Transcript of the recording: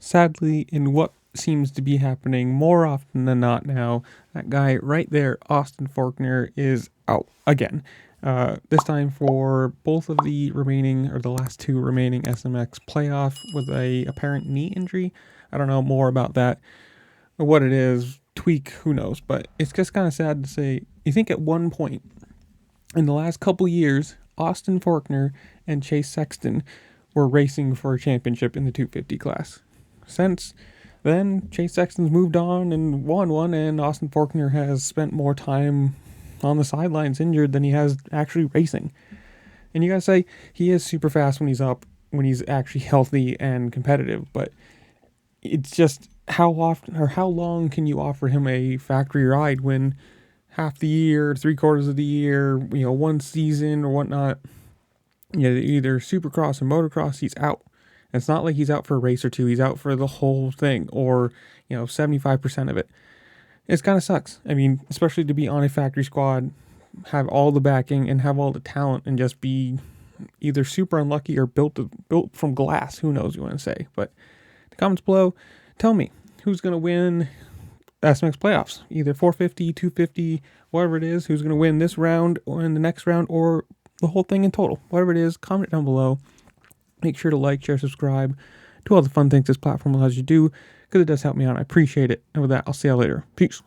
sadly, in what seems to be happening more often than not now, that guy right there, Austin Forkner, is out again. This time for both of the remaining, or the last two remaining SMX playoff with a apparent knee injury. I don't know more about that, or what it is, tweak, who knows, but it's just kind of sad to say. You think at one point in the last couple years, Austin Forkner and Chase Sexton were racing for a championship in the 250 class. Since then, Chase Sexton's moved on and won one, and Austin Forkner has spent more time on the sidelines injured than he has actually racing. And you gotta say, he is super fast when he's up, when he's actually healthy and competitive, but it's just how often or how long can you offer him a factory ride when half the year, 3/4 of the year, one season or whatnot, either supercross or motocross, he's out. And it's not like he's out for a race or two, he's out for the whole thing, or 75% of it. It kind of sucks. I mean, especially to be on a factory squad, have all the backing and have all the talent, and just be either super unlucky or built from glass. Who knows? You want to say? But the comments below, tell me who's going to win SMX playoffs, either 450, 250, whatever it is. Who's going to win this round or in the next round, or the whole thing in total? Whatever it is, comment down below. Make sure to like, share, subscribe, do all the fun things this platform allows you to do, because it does help me out. I appreciate it. And with that, I'll see y'all later. Peace.